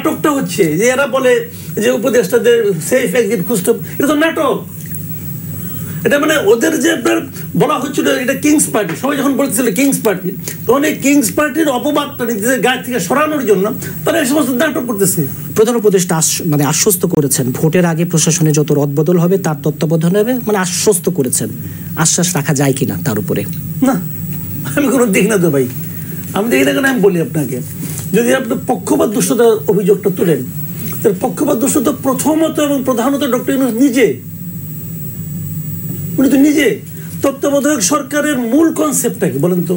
নাটকটা হচ্ছে যে এরা বলে যে উপদেষ্টাদের সেফ এক্সিট খুঁজতে, এটা তো নাটক। এটা মানে ওদের যে আপনার বলা হচ্ছিল এটা কিংস পার্টি, সবাই যখন বলতেছিল কিংস পার্টি, তখন এই কিংস পার্টির অপবাদটা নিজেদের গায়ে থেকে সরানোর জন্য তারা এই সমস্ত নাটক করতেছে। প্রধান উপদেষ্টা মানে আশ্বস্ত করেছেন ভোটের আগে প্রশাসনে যত রদবদল হবে তার তত্ত্বাবধানে হবে, মানে আশ্বস্ত করেছেন। আশ্বাস রাখা যায় কিনা তার উপরে? না, আমি কোনো দেখি না তো ভাই, আমি দেখি না কেন আমি বলি আপনাকে, যদি আপনি পক্ষপাত দুষ্টতার অভিযোগটা তোলেন, তার পক্ষপাত দুষ্টতা প্রথমত এবং প্রধানত ডক্টর ইউনূস নিজে, উনি তো নিজে। তত্ত্বাবধায়ক সরকারের মূল কনসেপ্টটা কি বলেন তো?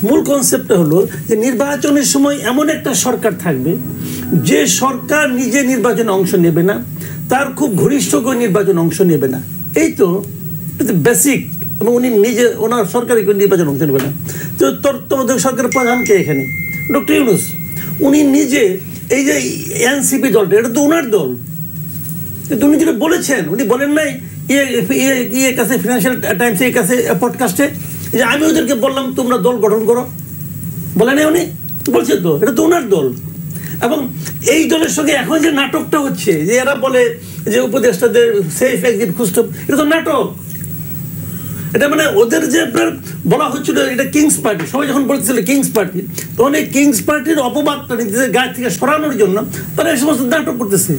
মূল কনসেপ্টটা হলো যে নির্বাচনের সময় এমন একটা সরকার থাকবে যে সরকার নিজে নির্বাচনে অংশ নেবে না, তার খুব ঘনিষ্ঠ করে নির্বাচনে অংশ নেবে না। এই তো বেসিক। এবং উনি নিজে ওনার সরকারে কেউ নির্বাচনে অংশ নেবে না। তো তত্ত্বাবধায়ক সরকারের প্রধানকে এখানে ডক্টর ইউনূস, উনি নিজে এই যে এনসিপি দলটা, এটা তো ওনার দল। কিন্তু উনি যেটা বলেছেন, উনি বলেন নাই ইয়ে কাছে ফিনান্সিয়াল টাইমস এর কাছে পডকাস্টে যে আমি ওদেরকে বললাম তোমরা দল গঠন করো, বলে নাই উনি? বলছে তো, এটা তো ওনার দল। এবং এই দলের সঙ্গে এখন যে নাটকটা হচ্ছে যে এরা বলে যে উপদেষ্টাদের সেফ এক্সিট খুঁজতে, এটা তো নাটক। এটা মানে ওদের যে আপনার বলা হচ্ছিল এটা কিংস পার্টি, সবাই যখন বলতেছিল কিংস পার্টি, তখন এই কিংস পার্টির অপবাদটা নিজেদের গায়ে থেকে সরানোর জন্য তারা এই সমস্ত নাটক করতেছে।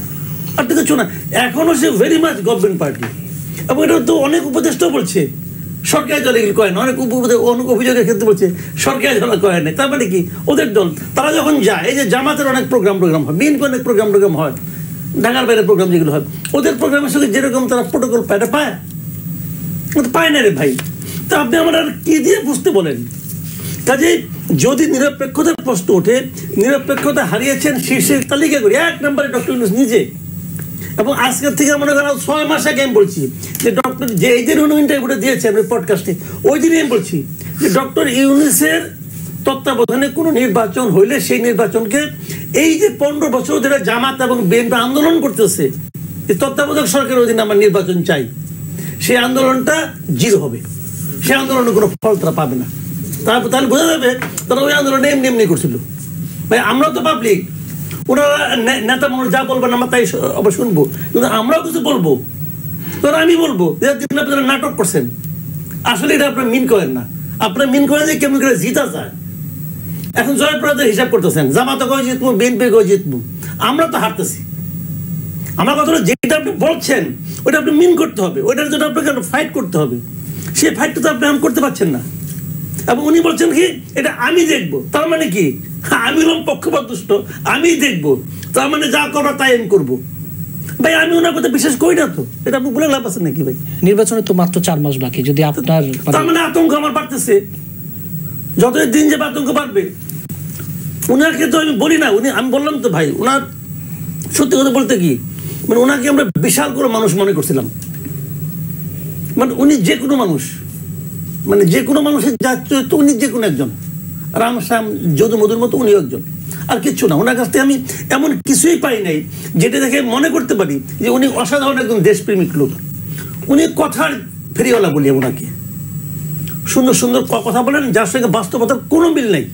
আর তো কিছু না, এখনো সে ভেরি মাচ গভর্নমেন্ট পার্টি। এবং এটা তো অনেক উপদেষ্টাও বলছে সরকারি দল এগুলো কয় না, অনেক অভিযোগের ক্ষেত্রে বলছে সরকারি দল কয় না। তার মানে কি ওদের দল, তারা যখন যায়, এই যে জামাতের অনেক প্রোগ্রাম হয়, বিএনপি অনেক প্রোগ্রাম হয়, ঢাকার বাইরের প্রোগ্রাম যেগুলো হয়, ওদের প্রোগ্রামের সঙ্গে যেরকম তারা প্রোটোকল পায়, এটা পায় না রে ভাই। তা আপনি আমার আর কি দিয়ে বুঝতে বলেন? কাজে যদি নিরপেক্ষতার প্রশ্ন ওঠে, নিরপেক্ষতা হারিয়েছেন শীর্ষের তালিকা করি 1 নম্বরে ডক্টর ইউনূস নিজে। এবং আজকের থেকে মনে করেন 6 মাস আগে আমি বলছি যে ডক্টর যে এই দিন উনি ইন্টারভিউটা দিয়েছেন পডকাস্টে, ওই দিনই আমি বলছি যে ডক্টর ইউনূসের তত্ত্বাবধানে কোনো নির্বাচন হইলে সেই নির্বাচনকে এই যে 15 বছর ধরে জামাত এবং বিএনপি আন্দোলন করতেছে, এই তত্ত্বাবধায়ক সরকারের অধীনে আমার নির্বাচন চাই, সেই আন্দোলনটা জিরো হবে, সেই আন্দোলনে কোনো ফল তারা পাবে না। তাহলে বোঝা যাবে তারা ওই আন্দোলনে এমনি করছিল। ভাই আমরাও তো পাবলিক, ওনারা নেতা মানুষ যা বলবেন আমরা তাই অবশ্য শুনবো, কিন্তু আমরাও কিছু বলবো। তখন আমি বলবো যে আপনারা নাটক করছেন, আসলে এটা আপনারা মিন করেন না। আপনারা মিন করেন যে কেমন করে জিতা যায়। এখন জয়প্রদের হিসাব করতেছেন, জামাতে কয়ে জিতবো, বিএনপি কয়ে জিতবো, আমরা তো হারতেছি। আমার কথা হলো যেটা আপনি বলছেন ওটা আপনি মিন করতে হবে, ওইটার জন্য আপনাকে ফাইট করতে হবে। সেই ফাইটটা তো আপনি এখন করতে পারছেন না। এবং উনি বলছেন কি এটা আমি দেখবো, তার মানে কি আমি হলাম পক্ষপাত দুষ্ট, আমি দেখবো, তার মানে যা করার তাই আমি করবো। ভাই আমি ওনার কথা বিশ্বাস করি না তো, এটা আপনি বলে লাভ আছে নাকি? ভাই নির্বাচনে তো মাত্র 4 মাস বাকি, যদি আপনার তার মানে আতঙ্ক আমার বাড়তেছে, যতই দিন যাবে আতঙ্ক বাড়বে। উনাকে তো আমি বলি না, আমি বললাম তো ভাই, ওনার সত্যি কথা বলতে কি মানে ওনাকে আমরা বিশাল করে মানুষ মনে করছিলাম। মানে উনি যে কোনো মানুষ, মানে যে কোনো মানুষের যাচ্ছে তো উনি যে কোনো একজন, রাম শ্যাম যদু মধুর মতো উনি একজন, আর কিচ্ছু না। ওনার কাছ থেকে আমি এমন কিছুই পাই নাই যেটা দেখে মনে করতে পারি যে উনি অসাধারণ একজন দেশপ্রেমিক লোক। উনি কথার ফেরিওয়ালা বলি ওনাকে, সুন্দর সুন্দর কথা বলেন যার সঙ্গে বাস্তবতার কোনো মিল নেই।